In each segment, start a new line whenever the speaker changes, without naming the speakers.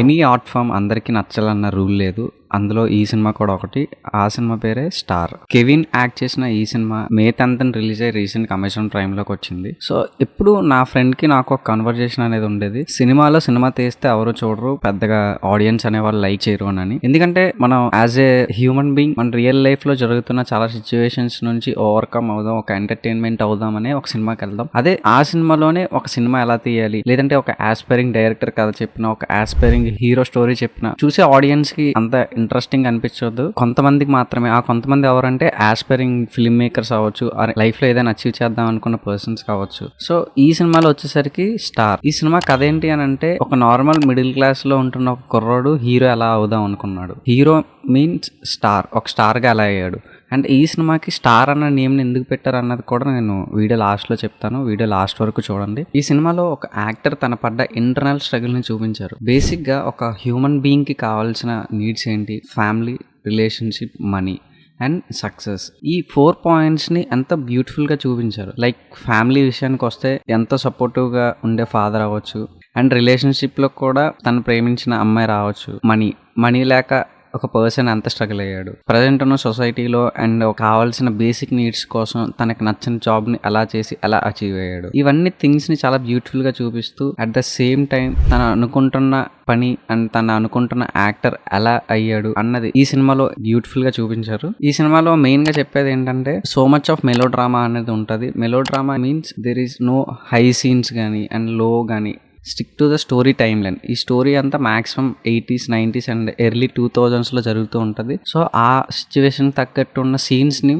Any art form అందరికీ నచ్చాలన్న rule లేదు. అందులో ఈ సినిమా కూడా ఒకటి. ఆ సినిమా పేరే స్టార్. కెవిన్ యాక్ట్ చేసిన ఈ సినిమా మే 10th రిలీజ్ అయ్యి రీసెంట్ అమెజాన్ ప్రైమ్ లోకి వచ్చింది. సో ఎప్పుడు నా ఫ్రెండ్ కి నాకు ఒక కన్వర్జేషన్ అనేది ఉండేది, సినిమాలో సినిమా తీస్తే ఎవరు చూడరు, పెద్దగా ఆడియన్స్ అనే వాళ్ళు లైక్ చేయరు అని. ఎందుకంటే మనం యాజ్ ఏ హ్యూమన్ బీయింగ్ మన రియల్ లైఫ్ లో జరుగుతున్న చాలా సిచ్యువేషన్స్ నుంచి ఓవర్కమ్ అవుదాం, ఒక ఎంటర్టైన్మెంట్ అవుదాం అనే ఒక సినిమాకి వెళ్దాం. అదే ఆ సినిమాలోనే ఒక సినిమా ఎలా తీయాలి, లేదంటే ఒక ఆస్పైరింగ్ డైరెక్టర్ కథ చెప్పిన, ఒక ఆస్పైరింగ్ హీరో స్టోరీ చెప్పిన చూసే ఆడియన్స్ కి అంత ఇంట్రెస్టింగ్ అనిపించదు. కొంతమందికి మాత్రమే. ఆ కొంతమంది ఎవరంటే ఆస్పైరింగ్ ఫిల్మ్ మేకర్స్ అవ్వచ్చు, లైఫ్ లో ఏదైనా అచీవ్ చేద్దాం అనుకున్న పర్సన్స్ కావచ్చు. సో ఈ సినిమాలో వచ్చేసరికి స్టార్. ఈ సినిమా కథ ఏంటి అని అంటే, ఒక నార్మల్ మిడిల్ క్లాస్ లో ఉంటున్న ఒక కుర్రోడు హీరో ఎలా అవుదాం అనుకున్నాడు. హీరో మీన్స్ స్టార్, ఒక స్టార్ గా ఎలా అయ్యాడు. అండ్ ఈ సినిమాకి స్టార్ అన్న నేమ్ని ఎందుకు పెట్టారు అన్నది కూడా నేను వీడియో లాస్ట్లో చెప్తాను. వీడియో లాస్ట్ వరకు చూడండి. ఈ సినిమాలో ఒక యాక్టర్ తన పడ్డ ఇంటర్నల్ స్ట్రగుల్ని చూపించారు. బేసిక్గా ఒక హ్యూమన్ బీయింగ్కి కావాల్సిన నీడ్స్ ఏంటి, family, relationship, money and success. ఈ 4 పాయింట్స్ని ఎంత బ్యూటిఫుల్గా చూపించారు. లైక్ ఫ్యామిలీ విషయానికి వస్తే ఎంతో సపోర్టివ్గా ఉండే ఫాదర్ అవ్వచ్చు, అండ్ రిలేషన్షిప్లో కూడా తను ప్రేమించిన అమ్మాయి రావచ్చు. మనీ లేక ఒక పర్సన్ ఎంత స్ట్రగుల్ అయ్యాడు ప్రజెంట్ ఉన్న సొసైటీలో, అండ్ కావాల్సిన బేసిక్ నీడ్స్ కోసం తనకు నచ్చిన జాబ్ని ఎలా చేసి ఎలా అచీవ్ అయ్యాడు. ఇవన్నీ థింగ్స్ని చాలా బ్యూటిఫుల్గా చూపిస్తూ అట్ ద సేమ్ టైం తను అనుకుంటున్న పని అండ్ తను అనుకుంటున్న యాక్టర్ ఎలా అయ్యాడు అన్నది ఈ సినిమాలో బ్యూటిఫుల్ గా చూపించారు. ఈ సినిమాలో మెయిన్ గా చెప్పేది ఏంటంటే, so much of melodrama అనేది ఉంటుంది. Melodrama means there is no high scenes కానీ అండ్ లో కానీ, stick to the story timeline. ఈ స్టోరీ అంతా maximum 80s, 90s and early 2000s లో జరుగుతూ ఉంటది. సో ఆ సిచ్యువేషన్ తగ్గట్టు ఉన్న సీన్స్ ని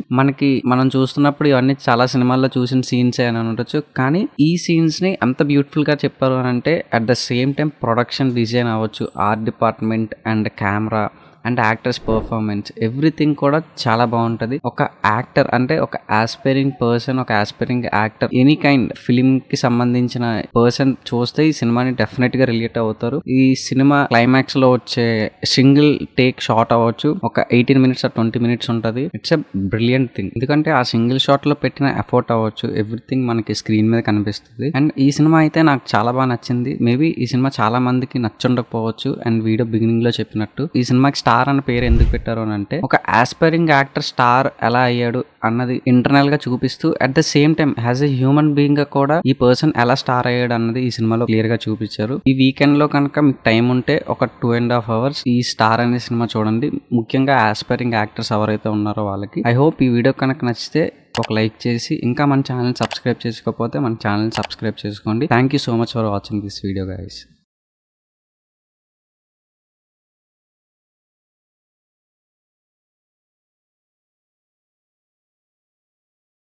మనం చూస్తున్నప్పుడు ఇవన్నీ చాలా సినిమాల్లో చూసిన సీన్స్ అని ఉండొచ్చు, కానీ ఈ సీన్స్ ని అంత బ్యూటిఫుల్ గా చెప్పారు అని అంటే, at the same time production design అవ్వచ్చు, art department and camera and actors performance, everything కూడా చాలా బాగుంటుంది. ఒక యాక్టర్ అంటే ఒక ఆస్పైరింగ్ పర్సన్, ఒక aspiring actor, any kind film కి సంబంధించిన పర్సన్ చూస్తే ఈ సినిమాని డెఫినెట్ గా రిలేట్ అవుతారు. ఈ సినిమా క్లైమాక్స్ లో వచ్చే సింగిల్ టేక్ షాట్ అవ్వచ్చు, ఒక 18 minutes or 20 minutes ఉంటుంది. It's a brilliant thing. ఎందుకంటే ఆ సింగిల్ షాట్ లో పెట్టిన ఎఫర్ట్ అవ్వచ్చు, ఎవ్రీథింగ్ మనకి స్క్రీన్ మీద కనిపిస్తుంది. అండ్ ఈ సినిమా అయితే నాకు చాలా బాగా నచ్చింది. మేబీ ఈ సినిమా చాలా మందికి నచ్చుండకపోవచ్చు. అండ్ వీడియో బిగినింగ్ లో చెప్పినట్టు ఈ సినిమాకి స్టార్ అన్న పేరు ఎందుకు పెట్టారు అని అంటే, ఒక ఆస్పైరింగ్ యాక్టర్ స్టార్ ఎలా అయ్యాడు అన్నది ఇంటర్నల్ గా చూపిస్తూ, at the same time as a human being గా కూడా ఈ పర్సన్ ఎలా స్టార్ అయ్యాడు అన్నది ఈ సినిమాలో క్లియర్ గా చూపించారు. ఈ వీకెండ్ లో కనుక మీకు టైం ఉంటే ఒక 2.5 hours ఈ స్టార్ అనే సినిమా చూడండి. ముఖ్యంగా ఆస్పైరింగ్ యాక్టర్స్ ఎవరైతే ఉన్నారో వాళ్ళకి. ఐ హోప్ ఈ వీడియో కనుక నచ్చితే ఒక లైక్ చేసి, ఇంకా మన ఛానల్ సబ్స్క్రైబ్ చేసుకోకపోతే మన ఛానల్ సబ్స్క్రైబ్ చేసుకోండి. Thank you so much for watching this video guys.